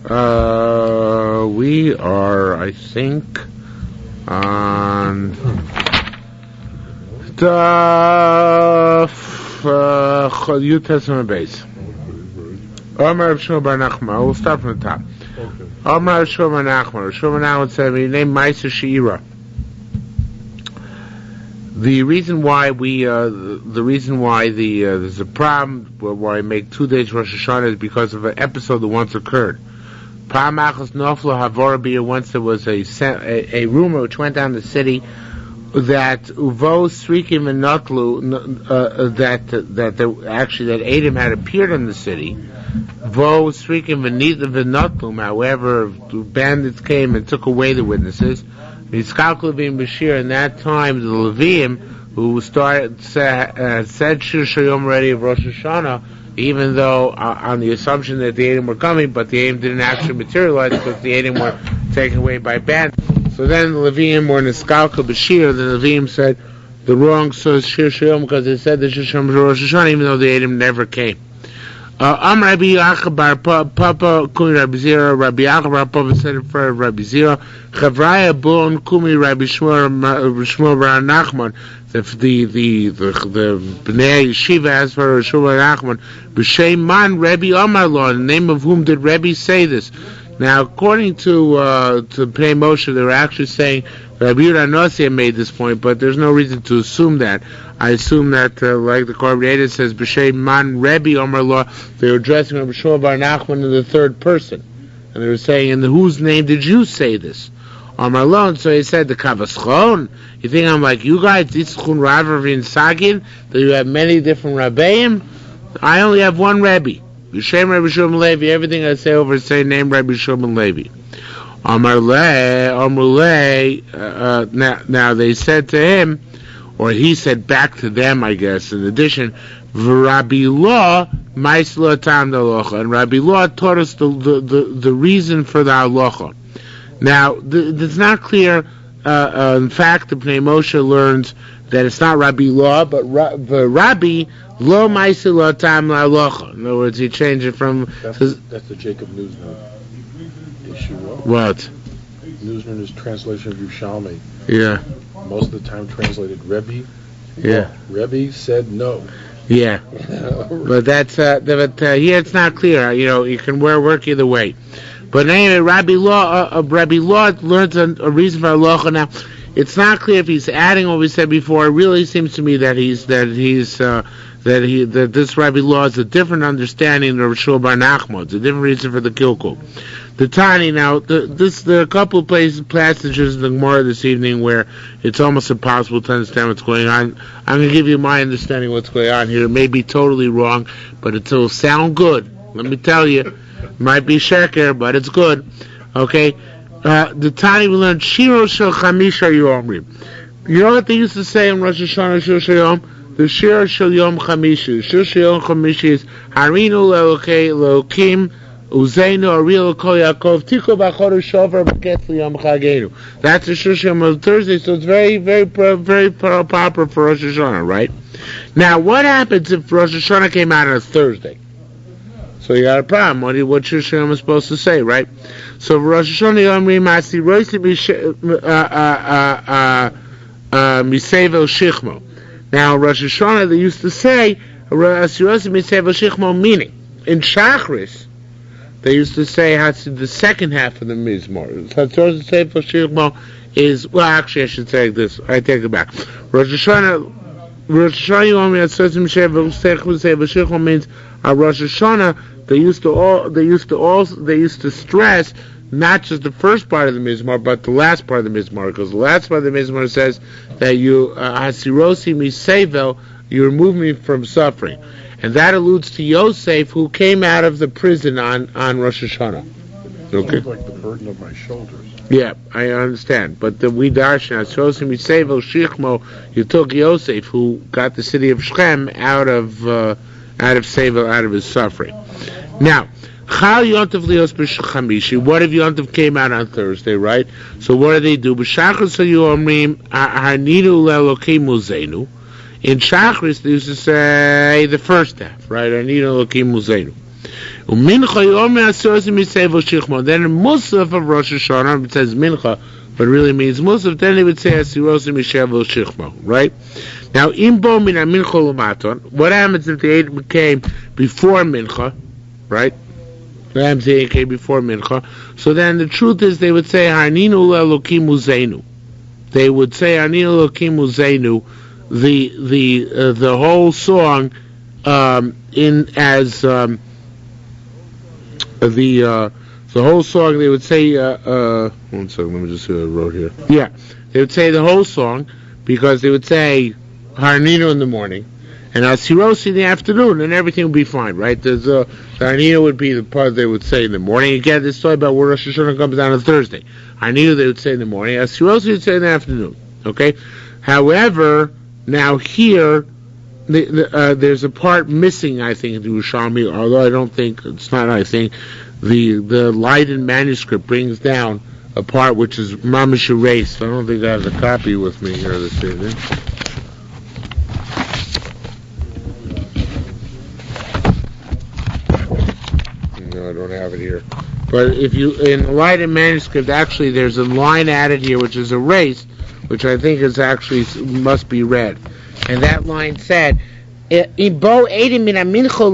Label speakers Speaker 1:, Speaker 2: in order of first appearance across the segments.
Speaker 1: We are, I think, on the New Testament base. We'll start from the top. Omar Shmuel ben Nachman. Shmuel ben Nachman said, "We named Ma'aser Shiur." The reason why there's a problem why I make 2 days Rosh Hashanah is because of an episode that once occurred. Once there was a rumor which went down the city that Uvo Srikim and Notlu that Adam had appeared in the city. Vo Srikim and Notlu. However, bandits came and took away the witnesses. Bashir, in that time, the Leviim, who said Shir Shayom already of Rosh Hashanah, even though on the assumption that the Edom were coming, but the Edom didn't actually materialize because the Edom were taken away by bandits. So then the Leviim were Niskalka Bashir. The Leviim said the wrong Shir Shayom because they said the Shir Shayom of Rosh Hashanah, even though the Edom never came. Rabbi Yachab bar Papa Kumi Rabbi Zira. Rabbi Yachab bar Papa said in front of Rabbi Zira. Chavraya Bon Kumi Rabbi Shmuel bar Nachman. The Bnei Yeshiva asked for Shmuel bar Nachman. B'Shem Man Rabbi Amar Lo. In the name of whom did Rabbi say this? Now, according to Pnei Moshe, they were actually saying Rabbi Yehuda Nossi made this point, but there's no reason to assume that. I assume that, like the Korban says, B'Shem Man Rebbe Omer Lo, they were addressing Rabbi Shmuel bar Nachman in the third person, and they were saying, "In whose name did you say this?" Omer Lo, and so he said, "The Kavaschon." You think I'm like you guys? Yitzchun Rav Ravin Sagin, that you have many different Rabbeim? I only have one Rebbe. B'Shem Rabbi Shimon Levi. Everything I say over say name Rabbi Shimon Levi. Now they said to him, or he said back to them, I guess, in addition, Rabbi Law, Maisla Tam Halacha, and Rabbi Law taught us the reason for the halacha. Now, it's not clear, in fact, the Pnei Moshe learns that it's not Rabbi Law, but Rabbi Lo Maisla Tam Halacha. In other words, he changed it from...
Speaker 2: That's the Jacob Neusner issue.
Speaker 1: What?
Speaker 2: Neusner is translation of Yerushalmi.
Speaker 1: Yeah.
Speaker 2: Most of the time translated Rebbe.
Speaker 1: Yeah.
Speaker 2: Rebbe said no.
Speaker 1: Yeah. But that's here it's not clear. You can work either way. But anyway, Rabbi Law learns a reason for halacha. Now, it's not clear if he's adding what we said before. It really seems to me that that this Rabbi Law is a different understanding of Shmuel bar Nachman. It's a different reason for the kilkul. The Tani, now, there are a couple of passages in the Gemara this evening where it's almost impossible to understand what's going on. I'm going to give you my understanding of what's going on here. It may be totally wrong, but it will sound good. Let me tell you. It might be sheker, but it's good. Okay? The Tani we learned, shiur shel chamisha yomrim. You know what they used to say in Rosh Hashanah Shir Shayom? The shiur shel yom chamishi. Shir shel yom chamishi is harinu le'elokim Uzeinu Ariel Kol Yaakov Tiko Bachor Shover B'Ketz Yom Chagenu. That's the Shir Shayom on Thursday, so it's very, very, very proper for Rosh Hashanah, right? Now, what happens if Rosh Hashanah came out on a Thursday? So you got a problem. What Shir Shayom is supposed to say, right? So Rosh Hashanah Yom Rimasi Roisi Misevel Shichmo. Now, Rosh Hashanah they used to say Roisi Misevel Shichmo, meaning in Shachris they used to say the second half of the Mizmor. Hatzor Sefer Shirmo is, well, actually I should say this. I take it back. Rosh Hashanah means Rosh Hashanah. They used to stress not just the first part of the Mizmor, but the last part of the Mizmor, because the last part of the Mizmor says that you Hasirosi Misevel, you remove me from suffering. And that alludes to Yosef, who came out of the prison on Rosh Hashanah.
Speaker 2: Okay. Sounds like the burden of my shoulders.
Speaker 1: Yeah, I understand. But we darshan, you took Yosef, who got the city of Shechem out of Sevel, out of his suffering. Now, Chal Yontav Lios B'Chamishi. What if Yontav came out on Thursday, right? So what do they do? B'Shachar Sayomrim Haninu Le'Elokim Muzenu. In Shachris, they used to say the first half, right? Aninu Elokim Muzenu. Then in Musaf of Rosh Hashanah, it says Mincha, but it really means Musaf, then they would say Asirosim Mishevel Shichmo, right? Now, Imbo Mina Mincha Lumaton, what happens if the Eidim came before Mincha, right? What happens if the Eidim came before Mincha? So then the truth is they would say Haninu Elokim Uzeinu. They would say Haninu Elokim Uzeinu, the whole song the whole song, they would say, one second, let me just see what I wrote here. Yeah, they would say the whole song, because they would say Harnino in the morning, and Asirosi in the afternoon, and everything would be fine, right? The Harnino would be the part they would say in the morning. Again, this story about where Rosh Hashanah comes down on Thursday. Harnino they would say in the morning, Asirosi would say in the afternoon, okay? However, now here, there's a part missing, I think, in Yerushalmi, although I don't think, it's not, I think, the Leiden manuscript brings down a part which is mamish erased. I don't think I have the copy with me here this evening. No, I don't have it here. But if you, in the Leiden manuscript, actually there's a line added here which is erased, which I think is actually, must be read. And that line said, Ibo Eidim mina mincha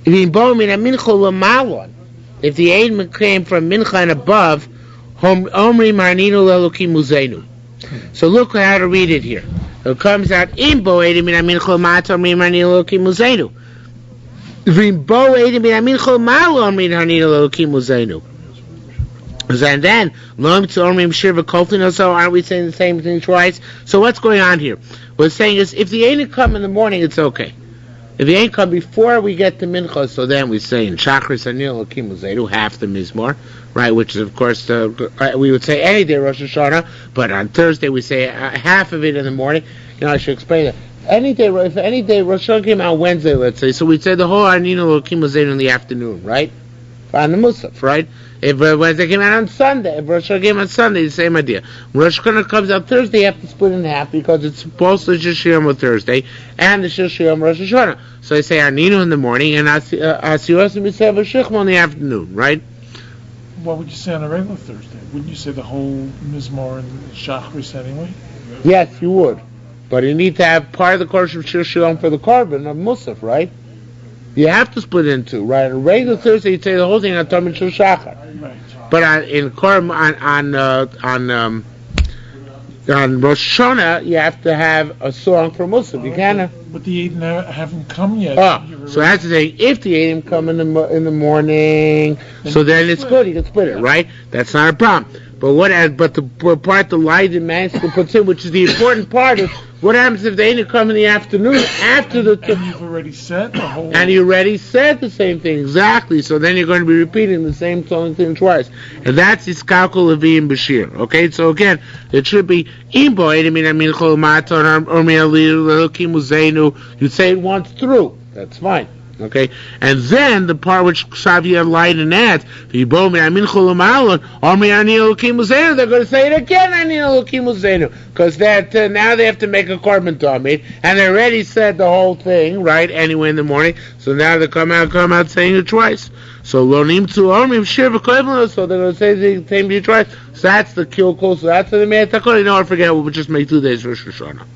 Speaker 1: if the Eidim came from Mincha and above, Omri Marninu Lelokim Uzenu. So look how to read it here. It comes out, Imbo Eidim Mina Mincha Mat Omri Marninu Lelokim Uzenu. Vimbo Eidim Mina Mincha Malo Omri Marninu Lelokim Uzenu. And then, so aren't we saying the same thing twice? So what's going on here? What we're saying is, if the Eidim come in the morning, it's okay. If the Eidim come before we get to Mincha, so then we say in Shachris Anil Lakim Uzedu, half the Mizmor, right? Which is, of course, we would say any day Rosh Hashanah, but on Thursday we say half of it in the morning. You know, I should explain that. If any day Rosh Hashanah came out Wednesday, let's say, so we'd say the whole Anil Lakim Uzedu in the afternoon, right? On the Musaf, right? If Wednesday came out on Sunday, if Rosh Hashanah came on Sunday, the same idea. When Rosh Hashanah comes out Thursday, you have to split in half because it's both the shiur on Thursday and the shiur on Rosh Hashanah. So I say Arninu in the morning and Asirosim B'Sev Shichmo in the afternoon, right?
Speaker 3: What would you say on a regular Thursday? Wouldn't you say the whole Mizmor and Shachris anyway?
Speaker 1: Yes, you would. But you need to have part of the course of shiur for the korban of Musaf, right? You have to split into, right? On a regular Thursday, you'd say the whole thing on Talmud Shul Shachar.
Speaker 3: Right.
Speaker 1: But on Rosh Hashanah, you have to have a song for Musaf. You can't.
Speaker 3: But the Eidim haven't come yet.
Speaker 1: So that's the thing. If the Eidim come in the morning, so then it's good. You can split it, right? That's not a problem. But the part the Leiden manuscript puts in, which is the important part, is what happens if the Eidim come in the afternoon after the.
Speaker 3: And you've already said the whole.
Speaker 1: And you already said the same thing exactly. So then you're going to be repeating the same thing twice, and that's Iskalkul Levi and Bashir. Okay, so again, it should be Imbo Eidim Mina Minchol Maton or Me'alikim Uzenu. You say it once through. That's fine. Okay, and then the part which Xavier Leiden adds, they're going to say it again, because now they have to make a korban tamid, and they already said the whole thing, right? Anyway, in the morning, so now they come out saying it twice. So lonim to omrim shir v'koivim, so they're going to say the same thing twice. So that's the kilkul. So that's the me'atakol. You know, I forget. We'll just make 2 days Rosh Hashanah.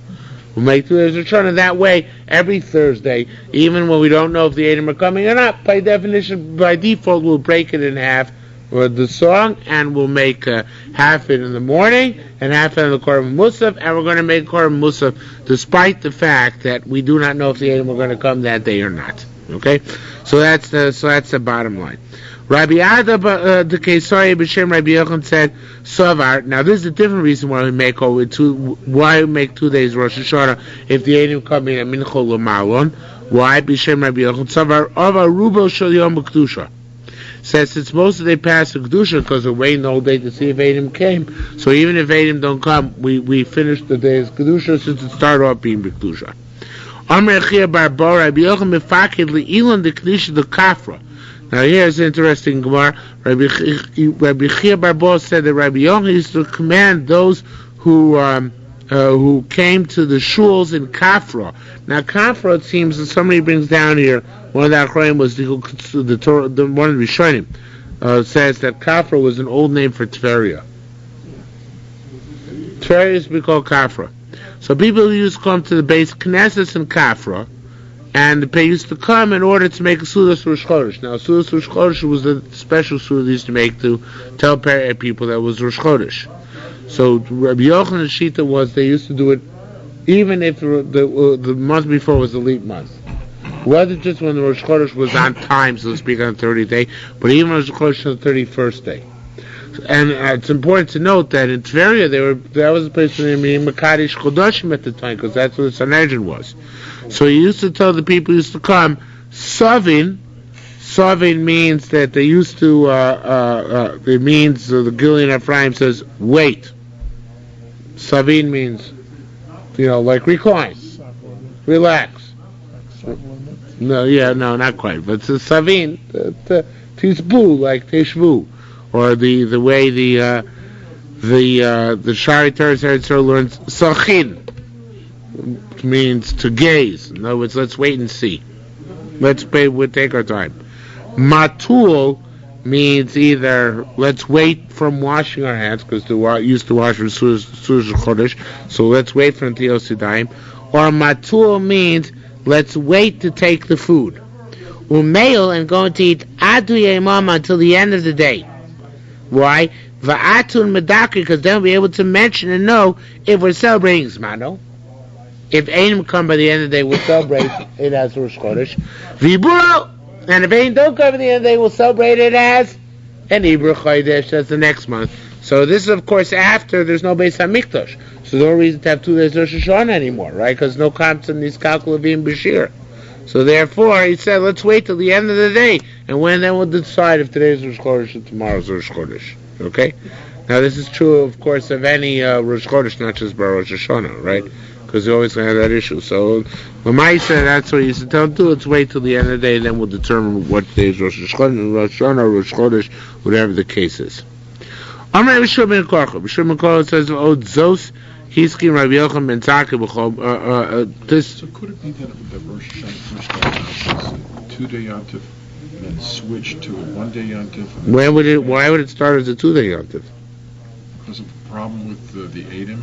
Speaker 1: We'll make 2 days Rosh Hashanah. That way, every Thursday, even when we don't know if the Eidim are coming or not, by definition, by default, we'll break it in half with the song, and we'll make half it in the morning and half it in the Korban Musaf, and we're going to make Korban Musaf despite the fact that we do not know if the Eidim are going to come that day or not. Okay, so that's the bottom line. Rabbi Ada the Kesari B'Shem Rabbi Yochanan said Savar. Now this is a different reason why we make 2 days Rosh Hashanah if the Eidim come in at Minchol L'Malon. Why B'Shem Rabbi Yochanan Savar Ava Rubo Shel Yom B'Kedusha. Says since most of they pass the Kedusha because we're waiting the whole day to see if Eidim came. So even if Eidim don't come, we finish the day's Kedusha since it started off being B'Kedusha. Amr Echia Bar Bar Rabbi Yochanan Mefakid L'Ilan the Kedusha the Kafra. Now here's interesting Gemara. Rabbi Chia Barbo said that Rabbi Yochanan used to command those who who came to the shuls in Kafra. Now Kafra, it seems that somebody brings down here, one of the Achronim was the Torah, one of the Rishonim, says that Kafra was an old name for Tveria. Tveria used to be called Kafra. So people used to come to the base Knesset in Kafra, and they used to come in order to make a Sudas Rosh Chodesh. Now, Sudas Rosh Chodesh was a special Sudas they used to make to tell people that was Rosh Chodesh. So Rabbi Yochanan's Shita was they used to do it even if the month before was the leap month. Whether just when the Rosh Chodesh was on time, so to speak, on the 30th day, but even Rosh Chodesh on the 31st day. And it's important to note that in Tveria, that was a place where they were Makadish Chodashim at the time, because that's what the Sanhedrin was. So he used to tell the people who used to come, Savin means that they used to, it means, the Gilead Ephraim says, wait. Savin means, like recline, relax. No, not quite, but it's Savin, Tishbu, like Tishvu. Or the way the Shari Torah learns Sachin, means to gaze. In other words, let's wait and see. We'll take our time. Matul means either let's wait from washing our hands, because they used to wash from Sudas Chodesh, so let's wait for Netilas Yadayim. Or Matul means let's wait to take the food. Umeil, and going to eat Adu Yemama until the end of the day. Why? Va'atun medakri, because then we'll be able to mention and know if we're celebrating Zmano. If Einim come by the end of the day, we'll celebrate it as Rosh Chodesh. Viburo, and if Einim don't come by the end of the day, we'll celebrate it as an Ibra Chodesh. That's the next month. So this is, of course, after there's no Beis HaMikdash. So no reason to have 2 days Rosh Hashanah anymore, right? Because no Kamtzah needs Kalkulavim Bashir. So therefore, he said, let's wait till the end of the day, and then we'll decide if today's Rosh Chodesh or tomorrow's Rosh Chodesh. Okay? Now this is true, of course, of any Rosh Chodesh, not just Bar Rosh Hashanah, right? Because you're always going to have that issue. So, Lamai said that's what he used to tell them to. Let's wait till the end of the day, and then we'll determine what day is Rosh Hashanah, Rosh Chodesh, whatever the case is. Amr B'Shur Ben Korcha. B'Shur Ben Korcha says, "Oh, Zos." Hiskin Rabbi Yochanan ben Zakkai this.
Speaker 2: So could it be that Rosh Hashanah first started out as a 2-day yontif and then switched to a 1-day yontif?
Speaker 1: Why would it start as a 2-day yontif?
Speaker 2: Because of a problem with the Eidim?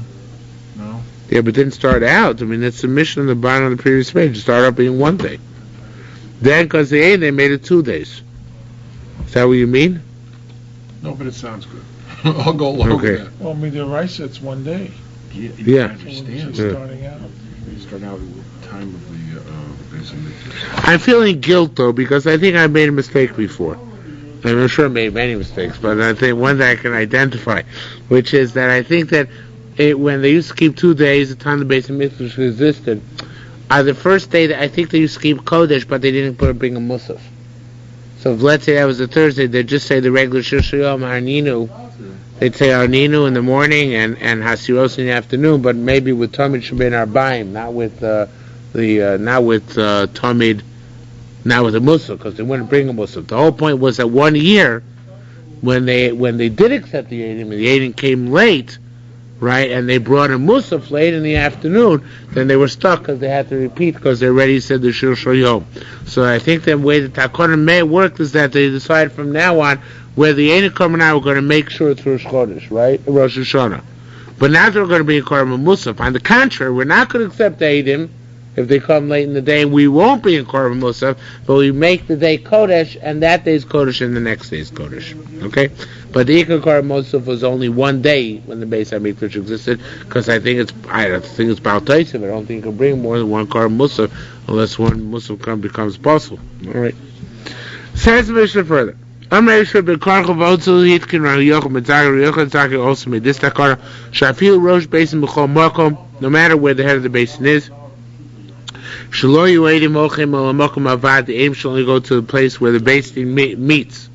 Speaker 2: No?
Speaker 1: Yeah, but it didn't start out. I mean, that's the mission on the bottom of the previous page. It started out being 1 day. Then, because the Eidim, they made it 2 days. Is that what you mean?
Speaker 2: No, but it sounds good. I'll go along with that.
Speaker 3: Well, the rice, it's 1 day.
Speaker 1: Yeah.
Speaker 2: I understand.
Speaker 3: Starting out.
Speaker 2: You start out at the time of the basically.
Speaker 1: I'm feeling guilt, though, because I think I made a mistake before. I'm sure I made many mistakes, but I think one that I can identify, which is that I think that when they used to keep 2 days, the time the Beis HaMikdash existed, the first day, I think they used to keep Kodesh, but they didn't bring a Musaf. So if, let's say that was a Thursday, they'd just say the regular Shir Shayom Harninu. They'd say Arninu in the morning and Hasiros in the afternoon, but maybe with Tamid Shabbat Arbaim, not with Tamid, not with a Musaf, because they wouldn't bring a Musaf. The whole point was that 1 year, when they did accept the Eidim, and the Eidim came late, right, and they brought a Musaf late in the afternoon, then they were stuck because they had to repeat because they already said the Shir Shayom. So I think the way the Takonim may work is that they decided from now on where the Eidim coming out, we're going to make sure it's Rosh Chodesh, right? Rosh Hashanah. But now they're going to be in Korban Musaf. On the contrary, we're not going to accept the Eidim if they come late in the day. We won't be in Korban Musaf, but we make the day Kodesh, and that day's Kodesh, and the next day's Kodesh. Okay? But the Ikar Korban Musaf was only 1 day when the Beis HaMikdash existed, because I think it's Baal Taisim. I don't think you can bring more than 1 Korban Musaf unless 1 Musaf becomes possible. All right. Says the Mishnah further. I'm ready to be careful also hitkin Rabbi Yochanan ben Zakkai also made this takara Shafil Rosh Basin b'chol makom, no matter where the head of the basin is. Shelo yuedim ochem al makom avad, the aim shall only go to the place where the basin meets.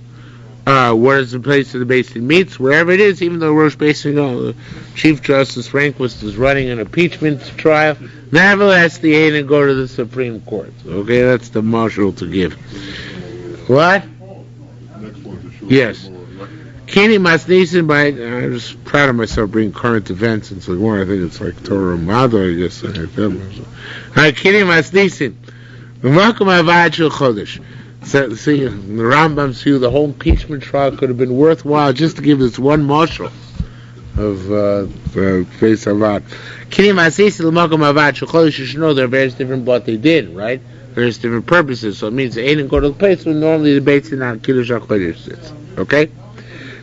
Speaker 1: Where is the place where the basin meets? Wherever it is, even though Rosh Basin, Chief Justice Rehnquist is running an impeachment trial, nevertheless the aim go to the Supreme Court. Okay, that's the marshal to give. What? Yes. Kini Masnisin by, I'm just proud of myself bringing current events into the war. I think it's like Torah Mado, I guess. Alright, Kini Masnisin. Welcome Avad Shul Chodesh. So, see, the Rambam's view, the whole impeachment trial could have been worthwhile just to give us one marshal of face Avad. Kini Masnisin L'Makom Avad Shul Chodesh. You should know there are various different what they did, right? Various different purposes. So it means they ain't go to the place where normally the Beit Sinan Kiddush HaKodesh sits. Okay?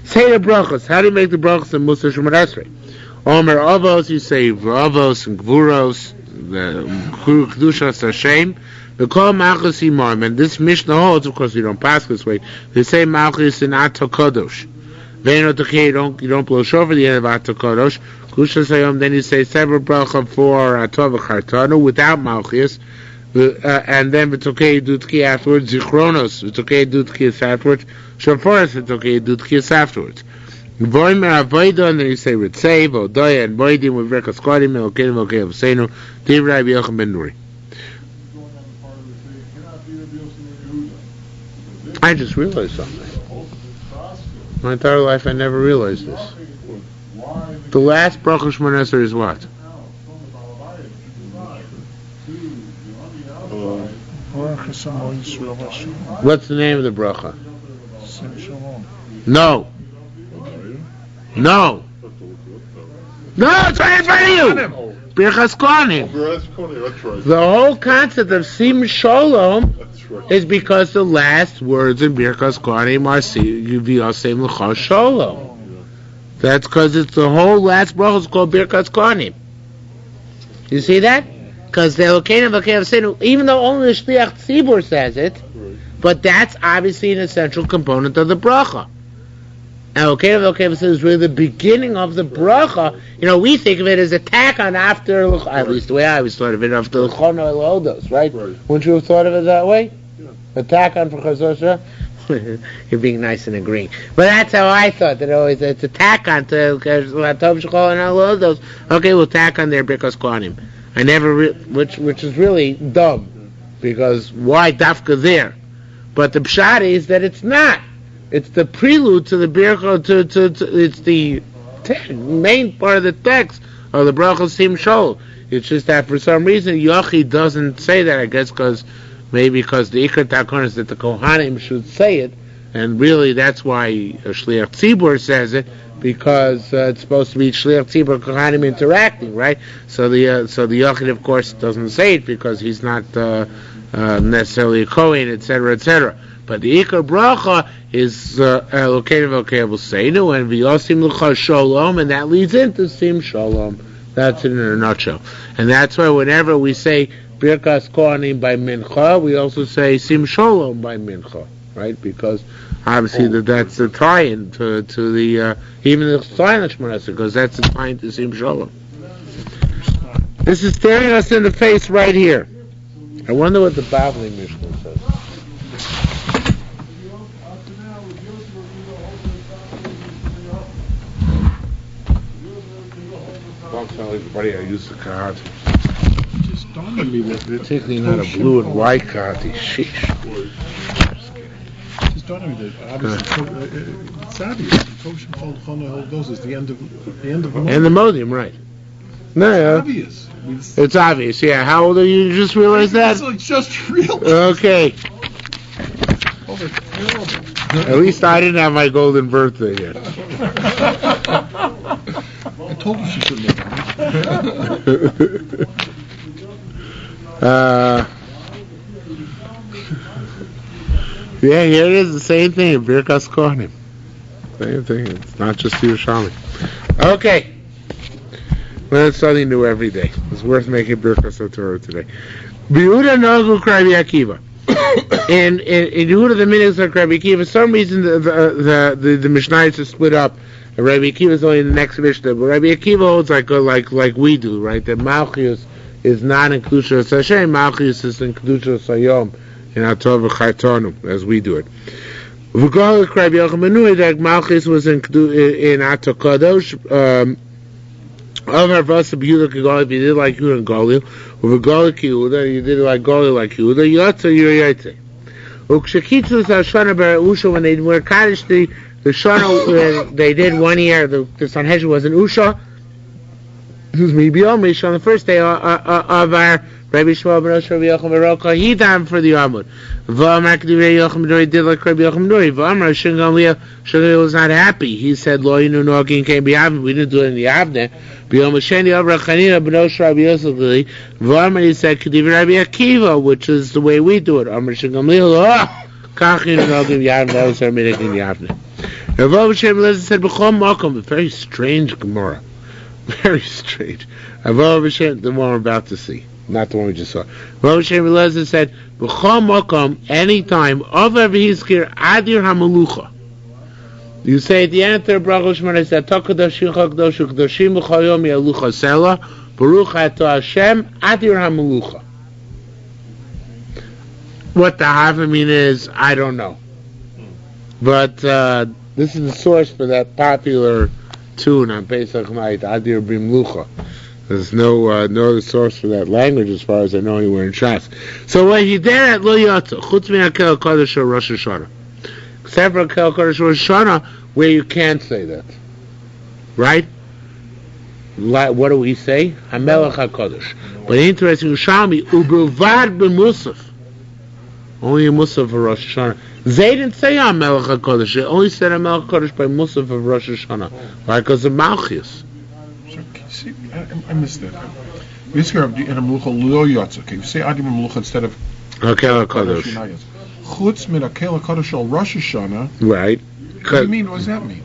Speaker 1: Say the brachos. How do you make the brachos in Musa Shemar Esrei? Omer Avos, you say Avos and Gvuros, the Kedushas Hashem. We call Malchus Imam, and this Mishnah holds, of course, you don't pass this way. They say Malchus in Ato Kodosh. You don't blow shofar the end of Ato Kodosh. Kushas Hayom, then you say several bracha for Atov Chartanu without Malchus. And then it's okay to do tki afterwards. Zichronos, it's okay to do tki afterwards. Shofaris, it's okay to do tki afterwards. Voimer avoida, and then you say Ritzei, Vodoya, and Boidim with Rekas Kodim, Elokeinu, Elokeinu, Seinu, Divrei B'Yochim Ben Nuri. I just realized something. My entire life, I never realized this. The last bracha Shemar Esrei is what? What's the name of the bracha? No, it's right in front of you. Birchas Kohanim. The whole concept of Sim Shalom is because the last words in Birchas Kohanim are V'yosem L'cha Shalom. That's because it's the whole last bracha is called Birchas Kohanim. You see that? Because the Elokeinu V'Elokeinu Seinu, even though only the Shliach Tzibur says it, but that's obviously an essential component of the bracha. Elokeinu V'Elokeinu Seinu is really the beginning of the bracha. You know, we think of it as a tack on after, at least the way I always thought of it, after L'chono Elodos, right? Wouldn't you have thought of it that way? A tack on for Chazosha? You're being nice and agreeing. But that's how I thought, that always it's a tack on to Latov Shechol and Elodos. Okay, we'll tack on their Birchas Kohanim. I never, which is really dumb, because why dafka there? But the pshat is that it's not. It's the prelude to the bircha. It's the main part of the text of the bracha Sim Shol. It's just that for some reason Yochi doesn't say that. I guess because the ikar takon is that the kohanim should say it, and really that's why Shliach Tzibur says it. Because it's supposed to be Shliach Tzibur Kohanim interacting, right? So the Yochid, of course, doesn't say it because he's not necessarily a Kohen, etc., etc. But the Ikar Bracha is Elokeinu V'Elokeinu Seinu and V'yosim L'cha Shalom, and that leads into Sim Shalom. That's it in a nutshell. And that's why whenever we say Birkas Kohanim by Mincha, we also say Sim Shalom by Mincha, right? Because obviously that's the tie-in to the even the silent Shemar Esrei, because that's the tie-in to Sim Shalom. This is staring us in the face right here. I wonder what the Bavli Mishnah says. Don't tell everybody I use the card.
Speaker 2: Just dawned on me that
Speaker 1: particularly not a blue and white card. Sheesh.
Speaker 2: Just dawned on me that obviously it's obvious. Kosher Chol Chono Elodos is the end of the Modim.
Speaker 1: And the Modim, right? No,
Speaker 2: it's obvious.
Speaker 1: It's obvious. Yeah. How old are you? You just realized that?
Speaker 2: It's just real.
Speaker 1: Okay. At least I didn't have my golden birthday yet.
Speaker 2: I told you she shouldn't have done
Speaker 1: yeah, here it is, the same thing, Birkas Kohanim. Same thing, it's not just Yerushalmi. Okay. Learn something new every day. It's worth making Birkas HaTorah today. Yehuda Nagu Rabbi Akiva. And in Yehuda the minutes of Rabbi Akiva, for some reason the Mishnayos are split up. And Rabbi Akiva is only in the next Mishnah, but Rabbi Akiva holds like we do, right? That Malchus is not in Kedushas Hashem, Malchus is in Kedushas Hayom, in Atov V'Chartanu, as we do it. V'gol Rabbi Yochanan that Malchus was in Atov Kadosh. Other Vasa Yehuda K'Galil, if you did like Yehuda and Galil, V'gol K'Yehuda, you did like Galil like Yehuda, Yotza Yotze. Ukshekitzus Hashanah Barusha, when they were Kaddish the The Shana, they did 1 year. The Sanhedrin was in Usha. Excuse me, B'Yom Rishon, on the first day of our Rabbi Shmuel ben Osher Rabbi Yochanan Baroka, he davened for the Amud. V'amar K'divrei Yochanan Dori did like Rabbi Yochanan Dori. V'amar Shimon Gamliel was not happy. He said, Lo yinu nogin came b'Yavne. We didn't do it in the Yavne. B'Yom Hasheni Avra Chanina ben Osher Rabbi Yosef Gili. V'amar he said K'divrei Rabbi Akiva, which is the way we do it. Amar Shimon Gamliel, Kach yinu nogin b'Yavne. That was our minute in Yavne. Rav Shem Eliezer said, B'chom Makom, a very strange Gemara. Very strange. The one we're about to see, not the one we just saw. Rav Shem Eliezer said, "B'chol makom, anytime of Avihizkir Adir Hamalucha." You say at the end of the bracha Shemona said, "Takadosh Kadosh Kadoshim B'chayom Yalucha Sela Baruch Ato Hashem Adir Hamalucha." What the Havamina is, I don't know, but this is the source for that popular tune on Pesach night, Adir B'Mlucha. There's no other source for that language as far as I know anywhere in Shas. So when he did at Lo Yotza, Chutz Min HaKel Kodesh or Rosh HaShanah, except for HaKel Kodesh or Rosh HaShanah, where you can't say that, right? What do we say? HaMelech HaKodesh. But interesting, Yerushalmi Ubelvad B'Musaf, only a Musaf for Rosh Hashanah. They didn't say HaMelech HaKodesh. They only said HaMelech HaKodesh by Musaf of Rosh Hashanah, right? Because of Malchus.
Speaker 2: See, I missed that. Basically, in a Melucha Lo Yotza. Okay, you say Adim Melucha instead of
Speaker 1: Akel HaKadosh.
Speaker 2: Chutz Min Akel HaKadosh Al Rosh Hashanah.
Speaker 1: Right.
Speaker 2: What do you mean? What does that mean?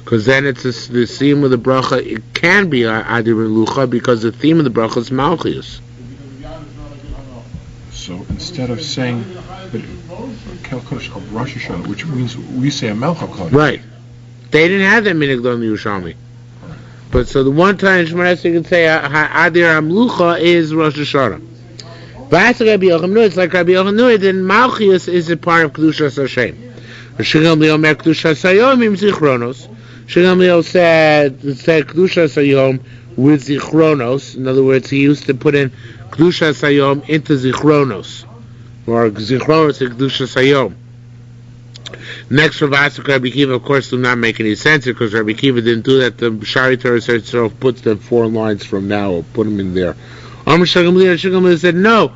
Speaker 1: Because then it's the theme of the bracha. It can be Adim Melucha because the theme of the bracha is Malchus.
Speaker 2: So instead of saying Akel HaKadosh Al Rosh Hashanah, which means we say a Melech HaKadosh.
Speaker 1: Right. They didn't have that minhag on the Yerushalmi. But so the one time in Shemona you can say Adir Hamlucha is Rosh Hashanah. But as Rabbi Yochanan, it's like Rabbi Yochanan, then Malchus is a part of Kedushas Hashem. Shimon Gamliel mer Kedushas Hayom im Zichronos. Shimon Gamliel said Kedushas Hayom with Zichronos. In other words, he used to put in Kedushas Hayom into Zichronos, or Zichronos and Kedushas Hayom. Next, Rav Asik Rabbi Kiva, of course, do not make any sense because Rabbi Kiva didn't do that. The Shari Torah itself puts them 4 lines from now, or put them in there. Amr Shagamliel said, no.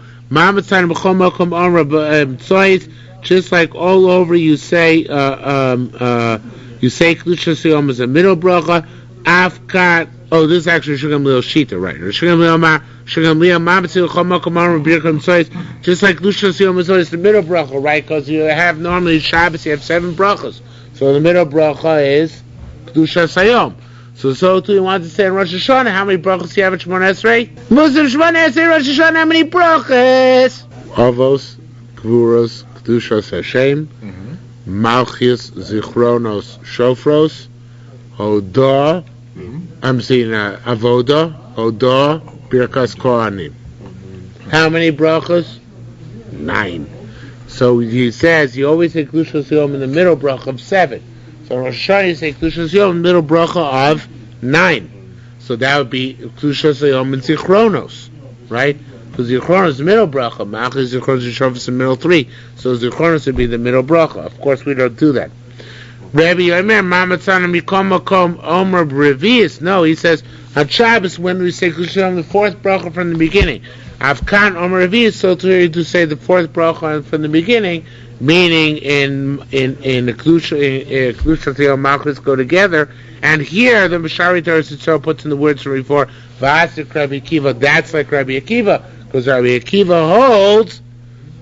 Speaker 1: Just like all over, you say Kedushas Hayom as a middle bracha. Afkat. Oh, this is actually Shagamliel Shita, right? Shagamliel just like Kedushas Hayom is the middle bracha, right? Because you have normally Shabbos, you have 7 brachas. So the middle bracha is Kedushas Hayom. So too, you want to say in Rosh Hashanah, how many brachas do you have in Shemona Esrei? Muslim Shemona Esrei, Rosh Hashanah, how many brachas? Avos, Kvuros, Kedushas Hashem, Malchus, Zichronos, Shofros, Hodah, I'm seeing Avoda, Hodah, Birkas Kohanim. How many brachas? 9. So he says you always say Kedushas Hayom in the middle bracha of 7. So Rosh Hashanah you say Kedushas Hayom in the middle bracha of 9. So that would be Kedushas Hayom and Zichronos, right? Because Zichronos is the middle bracha. Malchus, Zichronos, and Shofros in the middle 3. So Zichronos would be the middle bracha. Of course we don't do that. Rabbi Yomer, Mamatzana Mikom Makom Omer Brevius. No, he says on Shabbos when we say Kedushas Hayom the 4th bracha from the beginning. Avkan Omer Brevius, so to say the 4th bracha from the beginning, meaning in the Kedushas Hayom Malchus go together. And here the Mashari Torah itself puts in the words from before V'asik Rabbi Akiva. That's like Rabbi Akiva because Rabbi Akiva holds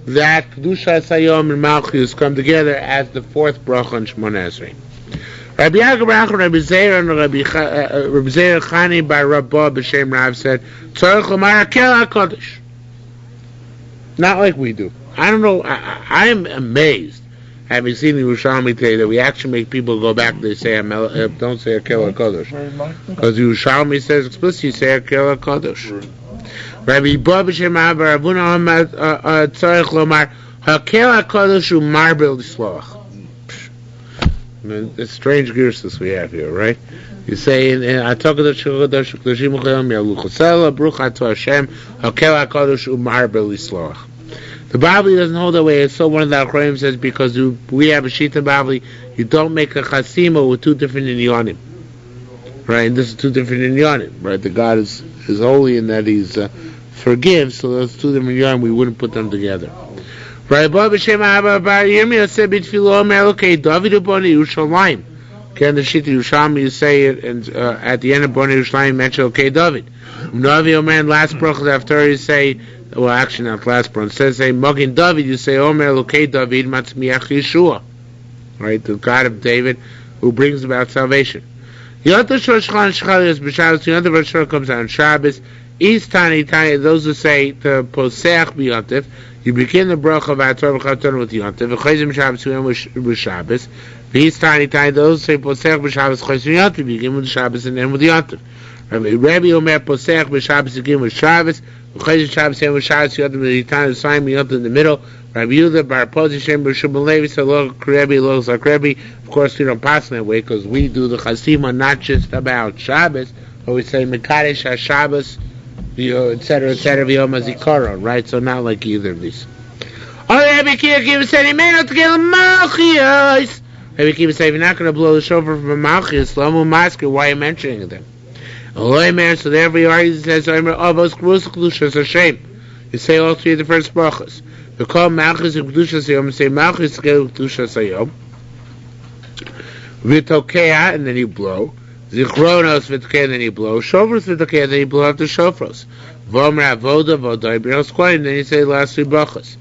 Speaker 1: that Kedushas Hayom and Malchus come together as the 4th bracha in Shemona Esrei. Rabbi Yaakov Rabbi Zeir and Rabbi Zeir Chani by Rabbah b'Shem Rav said, Tzorich Lomar Akel HaKodesh. Not like we do. I don't know. I am amazed, having seen the Yerushalmi today, that we actually make people go back. They say don't say Akel HaKodesh because the Yerushalmi says explicitly say Akel HaKodesh. Rabbi Yibah b'Shem Rav Ravuna Tzorich Lomar Hakel HaKodesh u'Marbel L'Sloach. It's strange girsus we have here, right? You say in Atakadosh Kodesh Kodesh Yaluchosela Bruch Ato Hashem Hakel HaKodesh u'Marbel L'Sloach. The Bavli doesn't hold that way. So one of the Acharonim says because we have a Shita Bavli, you don't make a Chasima with two different Inyanim. Right? And this is two different Inyanim. Right? The God is holy in that He's forgives, so those two different Inyanim, we wouldn't put them together. Right? Bar B'Shem Abba Bar Yirmiyah said B'Tfilo Omer okay, David Uboni Yerushalmi. Okay, in the Shita Yerushalmi you say it, and at the end of Boni Yerushalmi you mention okay, David. Navi Omer and last brachas after you say, well, actually not last brachas. It says say Magin David, you say Omer okay, David Matzmiach Yeshua. Right, the God of David who brings about salvation. Yontav Rosh HaShanah is b'Shabbos. Yontav Rosh HaShanah comes out on Shabbos. East Tani, those who say the Posech b'Yontav, you begin the bracha of Atzor v'Chaton with Yontav. V'Chayzim Shabbos, you end with Shabbos. East Tani, those who say Posech b'Shabbos, Chayzim Yontav, you begin with Shabbos and end with Yontav. Rabbi Omer Posech b'Shabbos, you begin with Shabbos. V'Chayzim Shabbos, end with Shabbos, Yontav, V'Yitan, Simon, Yontav in the middle. Rabbi Yehuda Bar Pozi Shem B'Shubal Levi said Lo Krebi Lo Zakrebi. Of course, we don't pass in that way because we do the Chasima not just about Shabbos, but we say Mekadesh HaShabbos, etc., etc. V'Yom HaZikaron, right? So not like either of these. Rabbi Kiva said, "Imenu T'Gel Malchios." Rabbi Kiva said, "If you're not going to blow the shofar from a Malchios, Lomu Masker, why are you mentioning them?" So therefore, he argues and says, "Avos Krus Klushas Hashem." You say all three of the first brachas. We call Malchus and Kedushas Hayom and say Malchus together with Kedushas Hayom. V'tokea, and then you blow. Zichronos v'tokea, and then you blow. Shofros v'tokea, and then you blow after Shofros. Vomer Avoda, Vodai, B'Ros Kohen, and then you say the last three brachas.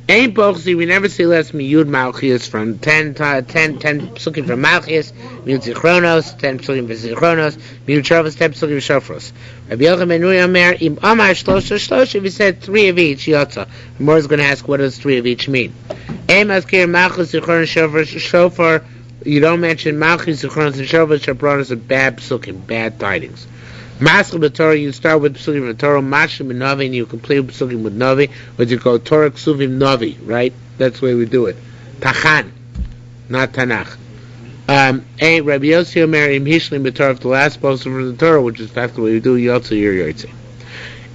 Speaker 1: Ain't Bochsi, we never say less Miyud Malchias from 10 psukim from Malchias, Miyud Zichronos, 10 psukim from Zichronos, Miyud Shofros, 10 psukim from Shofros. Rabbi Yochanan ben Nuri Omer, Im Amar Shlosha, if he said 3 of each, Yotza. More is going to ask, what does 3 of each mean? Ein Maskir Malchus, Zichronos, Shofar, you don't mention Malchus, Zichronos, and Shofar, Shapronos are bad psukim, bad tidings. Maskil b'Torah, you start with psukim with Torah, Mashim and Navi, and you complete with psukim with Navi, what you call Torah Ksuvim Navi, right? That's the way we do it. Tachan, not Tanakh. Rabbi Yossi Omer Im Hishlim b'Torah, the last posting from the Torah, which is fact the way we do Yotze Yer Yotze.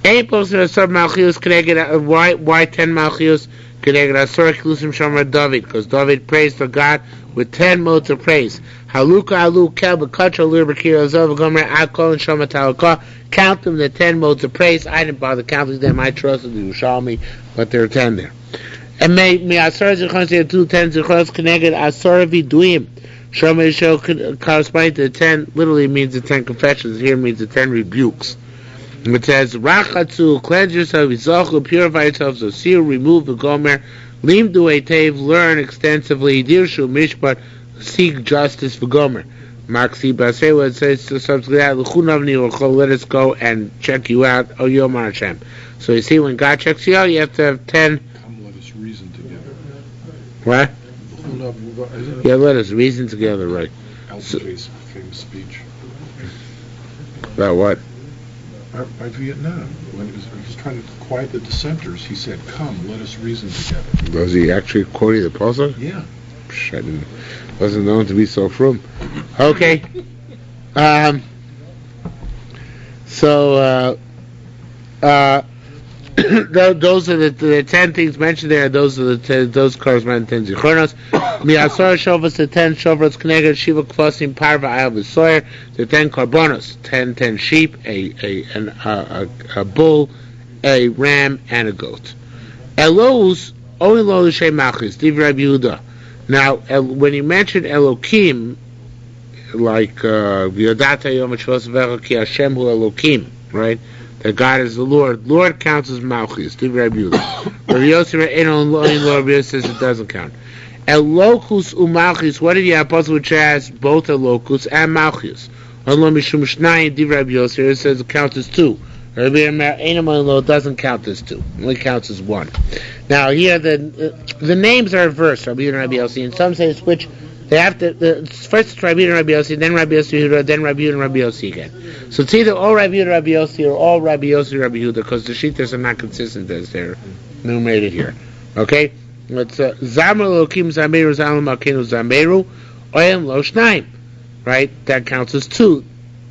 Speaker 1: Ein posting Asar Malchios Keneged. Why 10 Malchios Keneged Asar Klusim Shomer David? Because David praised the God with 10 modes of praise. Haluka Alu Kel B'Kachal Lir B'Kir Azov Gomer Akol and Shoma Talakah. Count them, the 10 modes of praise. I didn't bother counting them. I trusted the Yerushalmi, but there are 10 there. And may Asar Zichron say 2 10 Zichros Keneged Asar Viduim. Shoma Yishol corresponding to the 10 literally means the 10 confessions. Here means the 10 rebukes. It says Rachatzu, cleanse yourself, Yizochu, purify yourself, so seal, remove the Gomer, Lim du Eitev, learn extensively, Dirshu Mishpat, seek justice for Gomer. Maxi Basewa, it says to something like that, let us go and check you out, O Yomar Hashem. So you see, when God checks you out, you have to have 10.
Speaker 2: Come, let us reason together.
Speaker 1: What? Yeah, let us reason together, right.
Speaker 2: Alfred's famous speech.
Speaker 1: About what?
Speaker 2: By Vietnam, when he was trying to quiet the dissenters, he said, "Come, let us reason together."
Speaker 1: Was he actually quoting the Pasuk?
Speaker 2: Yeah.
Speaker 1: I wasn't known to be so frum. Okay. Those are the 10 things mentioned there. Those are those correspond to 10 zichronos. Mi'asor shovas, the 10 shovas connected shiva kvasim parva ayal v'soyer, the 10 karbonos, 10 sheep, a bull, a ram, and a goat. Elos only lo l'shem machis divrei Rabbi Yehuda. Now, when you mention Elokim, like V'yodata yom ha'shvos ki Hashem hu Elokim, right? That God is the Lord. Lord counts as Malchus. Divrei Rabbi Yehuda. Rabbi Yossi Rabbi Yossi says it doesn't count. Elokus u'Malchus. What if you have a puzzle which has both Elokus and Malchus? Only mishum shnayim Divrei Rabbi Yossi. It says it counts as 2. Rabbi Yossi doesn't count as 2. It only counts as 1. Now here the names are reversed. Rabbi Yossi and Rabbi Yossi. In some sense, which they have to. First it's Rabbi Yossi and Rabbi Yossi, then Rabbi Yossi, then Rabbi Yossi and Rabbi Yossi again. So it's either all Rabbi Yossi and Rabbi Yossi or all Rabbi Yossi and Rabbi Yehuda, because the shittas are not consistent as they're enumerated here. Okay, it's Zamer Lokim Zameru Zalim Alkenu Zameru Oyem Lo Shnaim. Right, that counts as 2.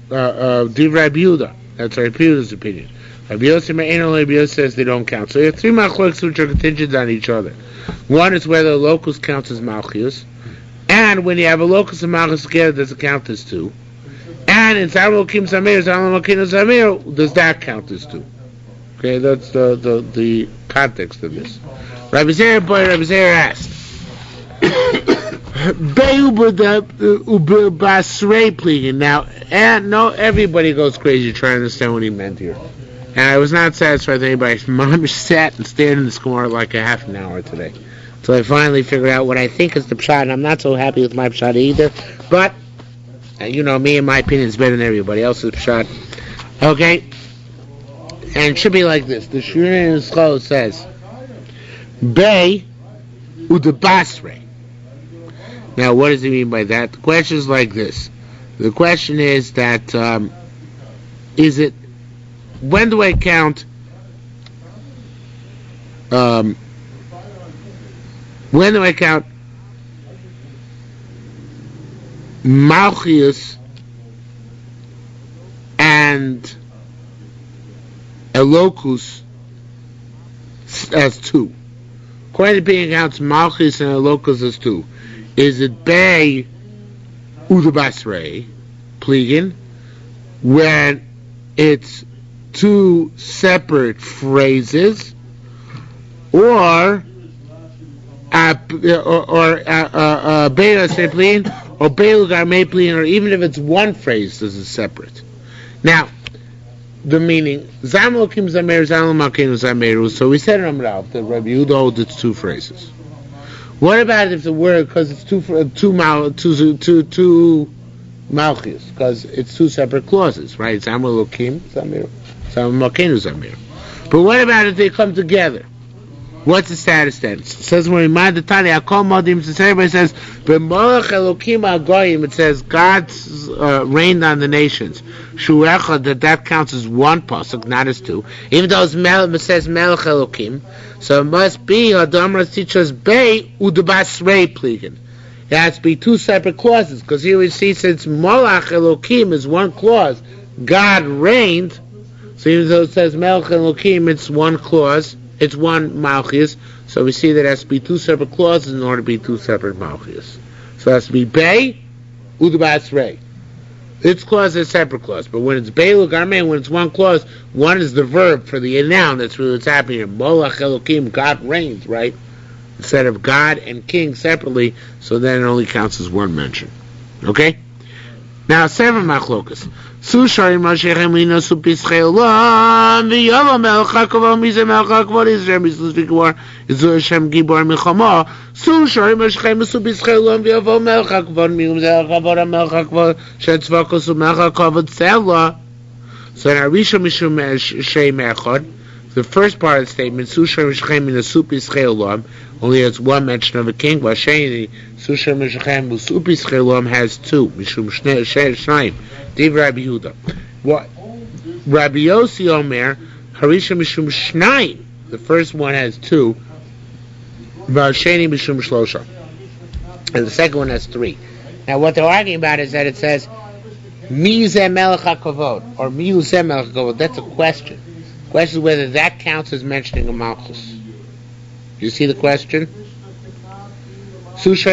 Speaker 1: Divrei Rabbi Yehuda. That's Rabbi Yehuda's opinion. Rabbi Yossi says they don't count. So you have three machlokes which are contingent on each other. One is whether a locus counts as malchus, and when you have a locus and malchus together, does it count as two? And in Zalman Lokim Samir, Zalman Lokim Samir, does that count as two? Okay, that's the context of this. Rabbi Zera asked, now, and no, everybody goes crazy trying to understand what he meant here. And I was not satisfied with anybody. Mom sat and stared in this corner like a half an hour today. So I finally figured out what I think is the pshat, and I'm not so happy with my pshat either. But, you know, me and my opinion is better than everybody else's pshat. Okay? And it should be like this. The shiur in the Schol says, Bei udebasre. Now, what does he mean by that? The question is like this. The question is that, when do I count, Malchius and a locus as two? According to being counts Malchus and a locus as two. Is it Bei Udabasrei, Pliegin, when it's two separate phrases, or Beila Seplin, or Beilugar Meplin, or even if it's one phrase, this is separate. Now, the meaning, Zamlokim Zamer, Zamlokim Zameru, so we said in Amrav that Rabbi Yehuda holds it's two phrases. What about if the word, because it's two Malchus, because it's two separate clauses, right? Zamlokim Zameru, Zamlokim Zameru. But what about if they come together? What's the status then? It says when we mind the Tani, Akol Modim, since everybody says, B'molech Elokim Agoyim, it says God's reigned on the nations. Shu'echad, that counts as one pasuk, not as two. Even though it says Melech Elokim, so it must be Adamra teaches Bei Udabasrei Pliegen. It has to be two separate clauses, because here we see since Molech Elokim is one clause, God reigned. So even though it says Melech Elokim, it's one clause. It's one Malchus, so we see that it has to be two separate clauses in order to be two separate Malchus. So it has to be Bei, Udabasrei. Its clause is a separate clause, but when it's Bei Lugarmei, when it's one clause, one is the verb for the noun, that's really what's happening here. Molech Elokim, God reigns, right? Instead of God and King separately, so then it only counts as one mention. Okay? Now, seven machlokas. Sushari Mashechem Lino Supischelam V'Yava Melech HaKavod Mize Melech HaKavod Israel Mislus V'Gvar Yizur Hashem Gibor Milchama Sushari Mashechem Supischelam V'Yava Melech HaKavod Mize HaKavod Melech HaKavod Shetzvakos Melech HaKavod Tzela. So now Risha Mishum Shem Echad, the first part of the statement, Sushari Mashechem Lino Supischelam, only has one mention of a king. Vasheni Sushar Meshachem Usupischelam has two. Mishum Shnaim. Div Rabbi Yehuda. What? Rabbi Yossi Omer Harisha Mishum Shnaim. The first one has two. Vasheni Mishum Shlosha. And the second one has three. Now what they're arguing about is that it says Mizeh Melech HaKavod or Miyuzeh Melech HaKavod. That's a question. The question is whether that counts as mentioning a Malchus. You see the question? That's one. Is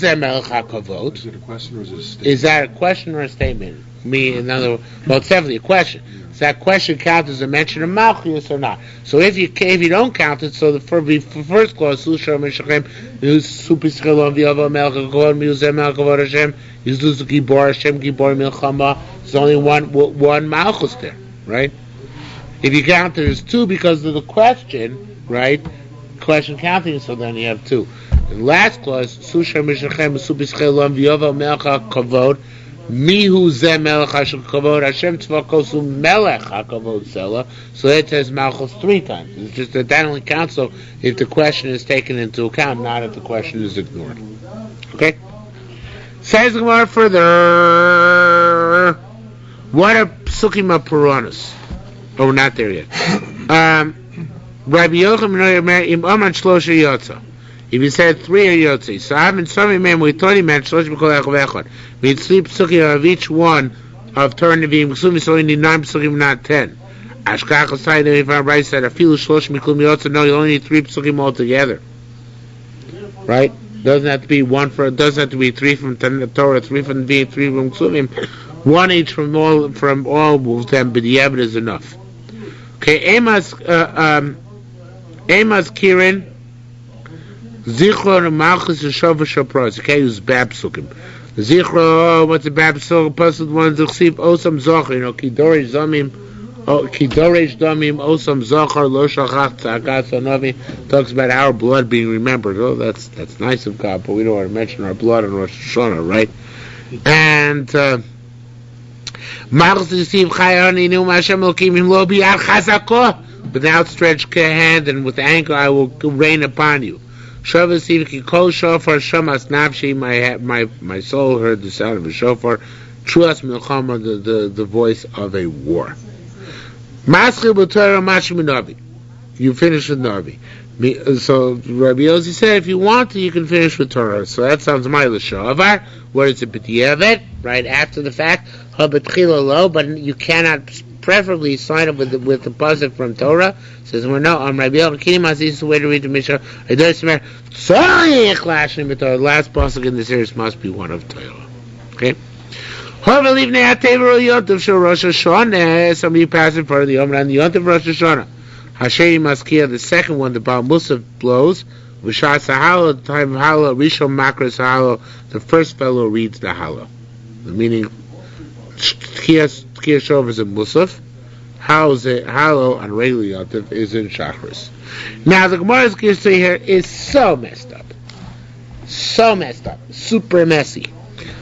Speaker 1: it
Speaker 2: a question or is it a statement?
Speaker 1: Is that a question or a statement? In other words, well, it's definitely a question. Does that question count as a mention of Malchus or not? So if you don't count it, so the first clause, there's only one Malchus there, right? If you count, there's two because of the question, right? Question counting, so then you have two. The last clause, Sushar Mishachem Supischelam V'Yova Melech HaKavod Mihu Zeh Melech HaKavod Hashem Tzvakosu Melech HaKavod Sela. So it says Malchus three times. It's just that only counts so if the question is taken into account, not if the question is ignored. Okay? Says the Gemara further. What are Psukim HaPuranos? Oh, we're not there yet. Rabbi Yochanan im Oman Shlosha Yotza. If you said three are Yotzi, so I've been sorry, man. We thought he meant Shlosh B'Kol Echad Echad. We'd sleep Psukim of each one of Torah Nevi'im Ksuvim, so you need 9 Pesukim, not 10. Ashkach Asai, if I'm right, said, Afilu Shlosh Miklum Yotza, no, you only need 3 Pesukim altogether. Right? Doesn't have to be doesn't have to be 3 from the Torah, 3 from the 3 from Ksuvim. 1 each from all of them, but the evidence is enough. Okay, Amos Kirin, Zichron and Malchus and Shova Shapros. Okay, use Bab Sukim. Zichron, what's the Bab Sukim? Pasuk 1, Zichsiv, Osam Zochar, Kidoresh Zamim, Kidoresh Damim, Osam Zochar, Lo Shachach, Tzakat, Sonavi, talks about our blood being remembered. Oh, that's nice of God, but we don't want to mention our blood in Rosh Hashanah, right? And, Malchus Zichsiv, Chayani, Num Hashem Elokim, Him Lo Biyad Chazakoh, with an outstretched hand and with anger I will rain upon you. Shavasivki kol shofar shamas nafshi, my soul heard the sound of a shofar. Truas milchama, the voice of a war. Maschil b'Torah mashim navi. You finish with Navi. So Rabbi Yossi said, if you want to, you can finish with Torah. So that sounds ma'ila shavar. What is it? B'diavad, right after the fact. Habetchila lo, but you cannot preferably sign up with the pasuk from Torah. Says we're no. Rabbi Yossi this is the way to read the Mishnah. I don't swear. Sorry, the last pasuk in the series must be one of Torah. Okay. Somebody passed in front of the Yom and the Yontiv Rosh Hashanah. Hashei Maskia, the second one, the Baal Musaf blows. V'shas ha'alo, the time of halo, Rishon Makras halo, the first fellow reads the halo. The meaning, Tkiya Shov is in Musaf, halo on regular Yontiv is in Shachris. Now the Gemara's Girsay here is so messed up, super messy.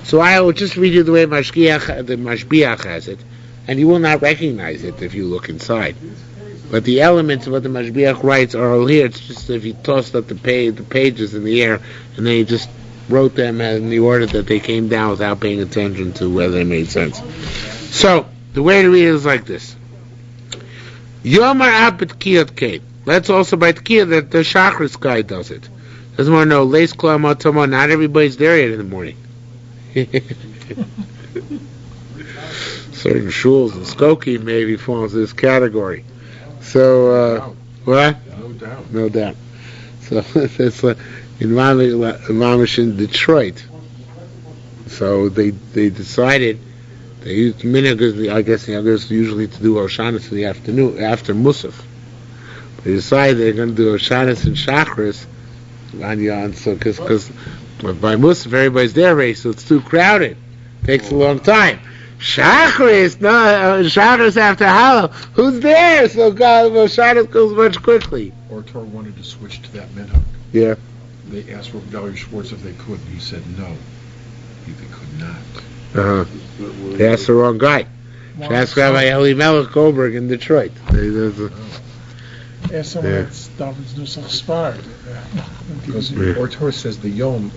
Speaker 1: So I will just read you the way the Mashbiach has it, and you will not recognize it if you look inside. But the elements of what the Mashbiach writes are all here. It's just if he tossed up the pages in the air, and then he just wrote them in the order that they came down without paying attention to whether they made sense. So, the way to read it is like this. Yomar Abit Kiyat Kate. That's also by Tkiyah that the Shachris guy does it. Doesn't want to know, Leis Klam Atama, not everybody's there yet in the morning. Certain shuls in Skokie maybe falls in this category. So, what? No doubt. So, it's in Mamish in Detroit. So, they decided, they used minhag, I guess usually to do Oshanas in the afternoon, after Musaf. They decided they're going to do Oshanas and Shachris on Yon, so, because by Musaf everybody's there already, so it's too crowded. Takes a long time. Shachris, Shachris after Halo. Who's there? So God, Shachris goes much quickly.
Speaker 2: Or Torah wanted to switch to that minhag.
Speaker 1: Yeah.
Speaker 2: They asked Rabbi Galli Schwartz if they could, and he said no. They could not.
Speaker 1: They asked the wrong guy. They asked Rabbi Eli Melech Goldberg in Detroit.
Speaker 3: Ask someone that's David's Nusach expired.
Speaker 2: Because Or Torah says the Yom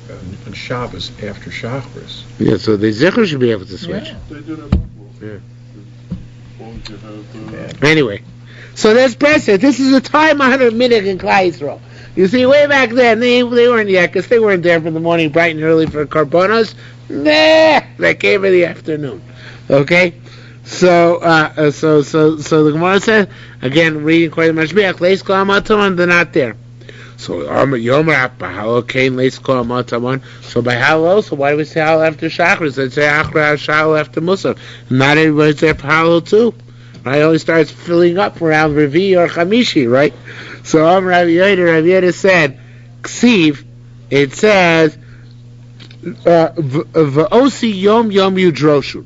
Speaker 2: on Shabbos after Shachris.
Speaker 1: Yeah, so the Zichur should be able to switch.
Speaker 3: Yeah.
Speaker 4: They do that.
Speaker 1: Yeah. Anyway, so that's precedent. This is a time-honored minhag in Klal Yisrael. You see, way back then, they weren't yet, because they weren't there from the morning bright and early for Karbonos. Nah, they came in the afternoon. Okay? So the Gemara said, again, reading quite much back, Leis Kol Amatamon, they're not there. So, Yomer Bahalo Kain Leis Kol Amatamon. So by Halo, so why do we say Halo after Shachris? Let's say Achra Halo after Musaf. Not everybody's there for Halo too. Right? It only starts filling up around Revi or Chamishi, right? So Rabbi Yoder said, Ksiv, it says, V'osi Yom Yom Yudroshu.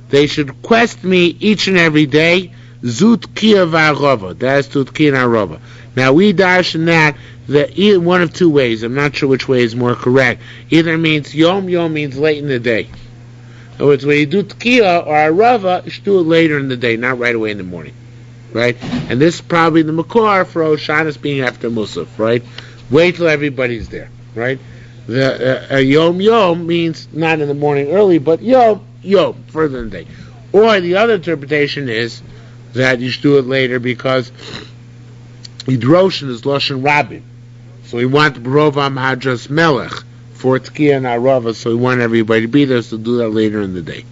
Speaker 1: They should quest me each and every day. Zut Kia V'arova. That's Zut Kia V'arova. Now we dash in that either one of two ways. I'm not sure which way is more correct. Either means Yom means late in the day. In other words, when you do Tkiya or Arava, you should do it later in the day, not right away in the morning. Right? And this is probably the Makor for Oshanas being after Musaf, right? Wait till everybody's there, right? The Yom means not in the morning early, but Yom, further in the day. Or the other interpretation is that you should do it later because Yidroshin is Loshen Rabin. So we want the Barovam Hadras Melech for Tkiya and Arava, so we want everybody to be there, so do that later in the day.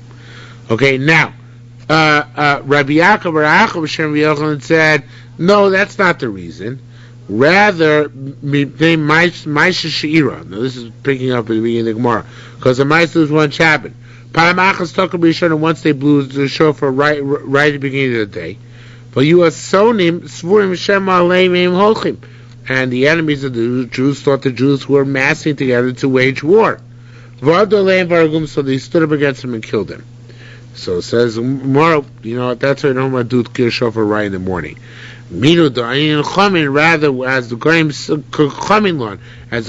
Speaker 1: Okay, now, Rabbi Yaakov said, no, that's not the reason. Rather, they shiur. Now, this is picking up at the beginning of the Gemara, because the Maisa was one happened. Once they blew the shofar right at the beginning of the day, but you are sonim svurim shema aleim holchim, and the enemies of the Jews thought the Jews were massing together to wage war. So they stood up against them and killed them. So it says, tomorrow, that's why I don't want to do the shofar right in the morning. Rather, as the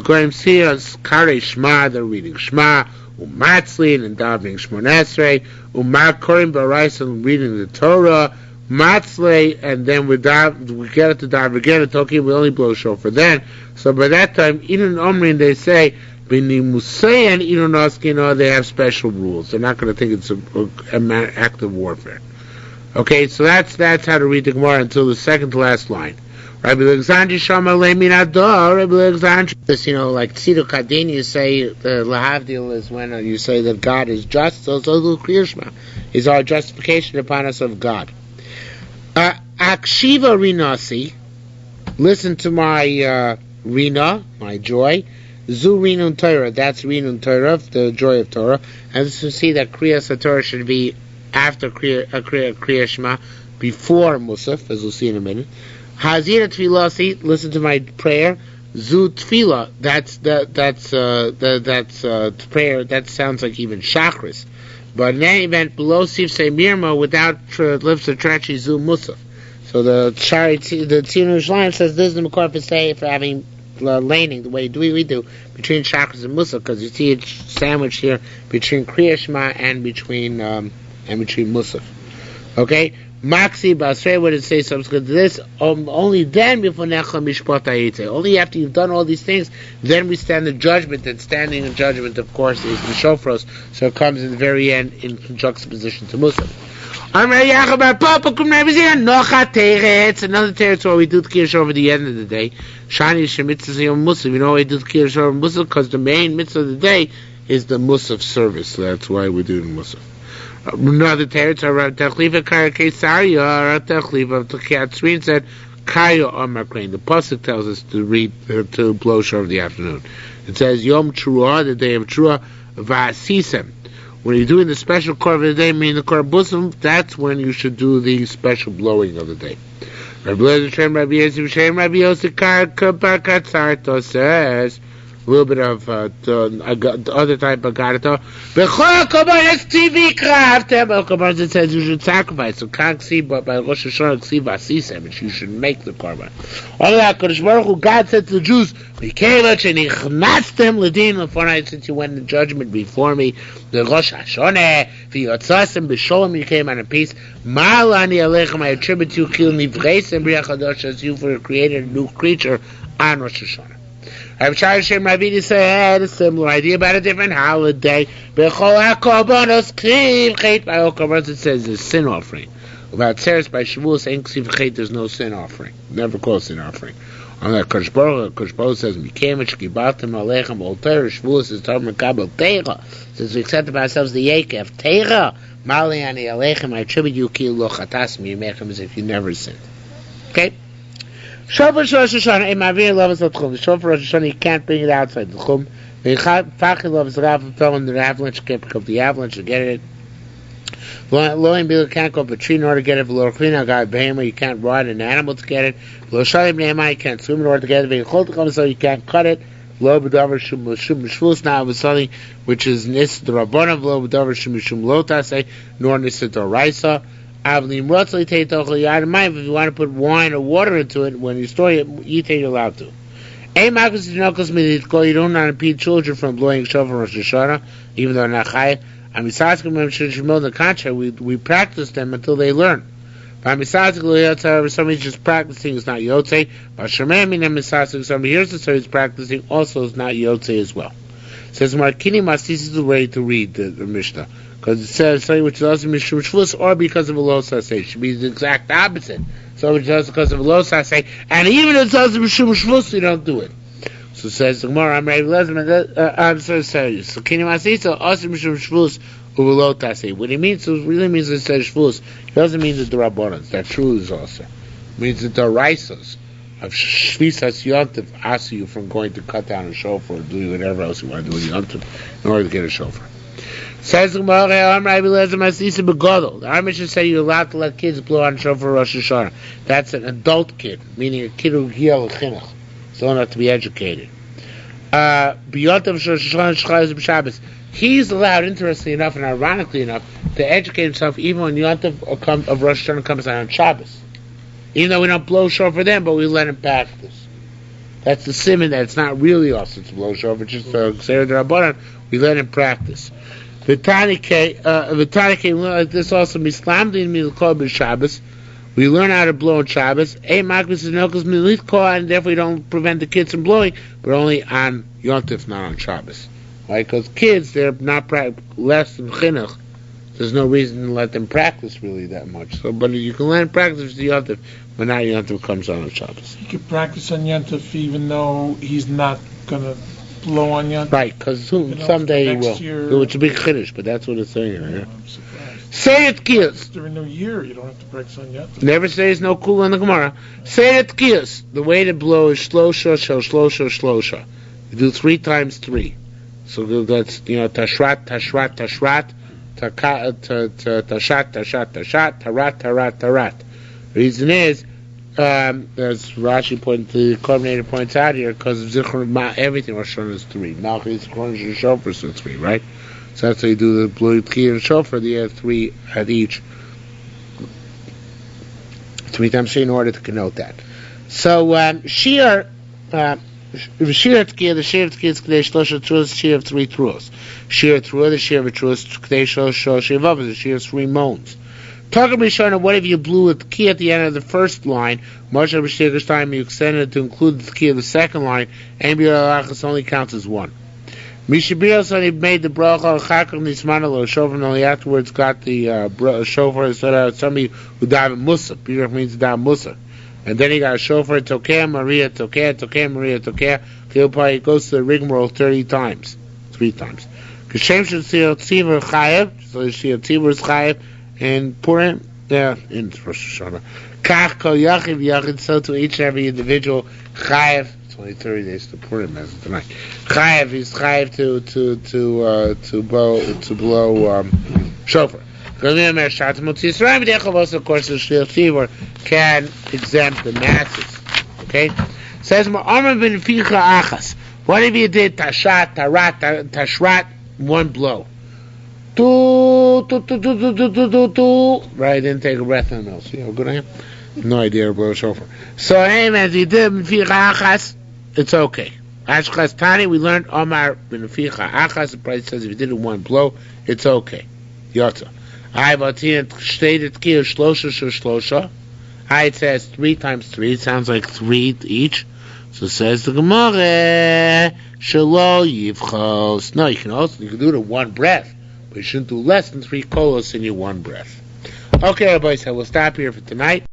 Speaker 1: Goyim see us, Kare Shema, they're reading Shema, Umatzlin and davening Shmon Esrei, Umakorim Barais and reading the Torah, Matzlei, and then we get it to daven again. It's okay, we only blow shofar then. So by that time, Inon Omrin, they say, B'ni Musay and Inon Oskin, they have special rules. They're not going to think it's an act of warfare. Okay, so that's how to read the Gemara until the second to last line. Rabbi Alexander Shama Leminador, Rabbi Alexander. Like Tzidu Kadin, you say Lahavdil is when you say that God is just. So Kriyashma is our justification upon us of God. Akshiva Rinasi, listen to my Rina, my joy. Zu Rinun Torah, that's Rinun Torah, the joy of Torah. And this will see that Kriyas Torah should be after Kriya Shema, before Musaf, as we'll see in a minute. Hazira Tfilasi, listen to my prayer. Zu Tfila, that's prayer. That sounds like even Shachris. But in any event, below Sif say Mirma without lips of Trachi Zu Musaf. So the Tzinu Yerushalmi says this is the Makor for say for having laning the way we do between Shachris and Musaf, because you see it sandwiched here between Kriya Shema and between Musaf. Okay? Maxi Basrei, what it says subsequent to this, only then only after you've done all these things, then we stand the judgment, and standing in judgment, of course, is the shofros, so it comes in the very end in juxtaposition to Musaf. It's another territory we do the Kiddush over the end of the day. Shani Shemitzah Yom Musaf. We do the Kiddush over Musaf because the main mitzvah of the day is the Musaf service. So that's why we do the Musaf. Another territory, Techliva Kaya Kesaria, Techliva Katzrin said, Kaya Omakrain. The Pasuk tells us to read, to blow shofar of the afternoon. It says, Yom Truah, the day of Truah, Vasisem. When you're doing the special korban of the day, meaning the korban busum, that's when you should do the special blowing of the day. Rabbi Yossi says, a little bit of the other type of garata. It says you should sacrifice. So can't see, but by Rosh HaShanah, see vasisem, and you should make the korban. All that Kodesh Baruch Hu, God said to the Jews, since you went in judgment before me, the Rosh HaShanah, v'yotzasem b'sholem, you came out in peace. Ma'alani aleichem, I attribute you kil nivreisem b'riach hadosh, as you were created a new creature on Rosh HaShanah. Rabbi Shem Ravidi said a similar idea about a different holiday. It says the sin offering. About Tzeres by Shavuos, there's no sin offering. Never called sin offering. On that Kodesh Baruch says, Shavuos is Torah Mekabel Teira. Since we accept by ourselves the Yekef Teira, Mali Ani Alechem, I attribute you ki lo chatasmi, you make them as if you never sinned. Okay? Shofar Rosh HaShanah, the Shofar Rosh HaShanah, you can't bring it outside the Chum. The Fachil loves the Rav fell in the avalanche, you can't pick up the avalanche to get it. Loim Bill can't go up a tree in order to get it. Below Klina God Behema, you can't ride an animal to get it. Below Shalim Nehemah, you can't swim in order to get it. So you can't cut it. Below B'davar Shum Shvus, now with something which is Nis D'Rabbanan, below B'davar Shum Lotase, nor Nis D'Oraisa. If you want to put wine or water into it, when you store it, you take it allowed to. You don't want to impede children from blowing shofar Rosh HaShanah, even though they're not chayav. On the contrary, we practice them until they learn. However, somebody's just practicing is not yotzei. Somebody hears it, so he's practicing also is not yotzei as well. It says Markini Mas, this is the way to read the Mishnah. Because it says something which does Mishum Shvus or because of a lo saseh. It should be the exact opposite. So it does because of a lo saseh, and even if it does Mishum Shvus, you don't do it. So it says the Gemara, I'm ready to so Kini Masisa, also Mishum Shvus, Uvelo Tasi. What he means, it really means it says Shvus. It doesn't mean the Rabbanans. That true is also. It means the Doraisas of Shvisas Yontif ask you from going to cut down a shofar or do whatever else you want to do with Yontif in order to get a shofar. Says the Gemara, the Amish said you're allowed to let kids blow on shofar Rosh HaShanah. That's an adult kid, meaning a kid who yell chinuch, still not to be educated. He's allowed, interestingly enough and ironically enough, to educate himself even when Yontif of Rosh Hashanah comes out on Shabbos. Even though we don't blow shofar then, but we let him practice. That's the simon that it's not really also to blow shofar, just a Xer D'Rabbanan, we let him practice. V'tanike, this also mislamdin milkol b'Shabbos. We learn how to blow on Shabbos. And therefore we don't prevent the kids from blowing, but only on Yontif, not on Shabbos. Right? Because kids, they're not less than chinuch. There's no reason to let them practice really that much. So, but you can let them practice the Yontif, but not Yontif comes on Shabbos.
Speaker 3: He could practice on Yontif even though he's not going to blow on Yontif.
Speaker 1: Right, because someday he will. It's a big chiddush, but that's what it's saying right here.
Speaker 3: I'm surprised.
Speaker 1: Say it, Kiyos.
Speaker 3: During the year, you don't have to practice on Yontif.
Speaker 1: Never says no cool in the Gemara. Say it, Kiyos. The way to blow is shlosha, shlosha. You do 3 times 3. So that's, tashrat, tarat. Reason is, as Rashi the coordinator points out here, because of Zichron, everything Rosh Hashanah is 3. Malchus, Zichron, Shofar is 3, right? So that's how you do the blue Tchiyah and Shofar. You have 3 at each. 3 times 3 in order to connote that. So shiur, shiur Tchiyah, the shiur Tchiyah is K'dei Shlosha Truos, shiur of 3 Truos. Shiur Truos, the shiur of Truos, K'dei Shlosha shiur of the shiur of 3 moans. Talking about what if you blew a key at the end of the first line? Much of the time you extended it to include the key of the second line, and B'Alachas only counts as 1. Mishabir said he made the bracha Chakar Nismanalo shofar, and only afterwards got the shofar. So somebody who died in Musa. Peter means died in Musa, and then he got a shofar Tokeh Maria Tokeh Maria Tokeh. He goes to the rigmarole 3 times. Kashem should see a tzivur chayev, so you see a tzivur is chayev. And Purim, in Rosh Hashanah. Kach kol yachid, so to each and every individual, chayev, it's only 30 days to Purim as of tonight. Chayev is chayev to blow shofar. Of course, the shiur can exempt the masses. Okay? Says, what if you did tashrat, 1 blow? Right, didn't take a breath in those. Good on him? No idea to blow a shofar. So, as he did, it's okay. Ashkas Tani, we learned Omar bin Ficha Achas. The price says if you did it 1 blow, it's okay. Yotza. Stated Shlosha. It says 3 times 3. It sounds like 3 each. So says the Gemara, Shalo Yivchos. No, you can do it in 1 breath. But you shouldn't do less than 3 kolos in your 1 breath. Okay, everybody, so we'll stop here for tonight.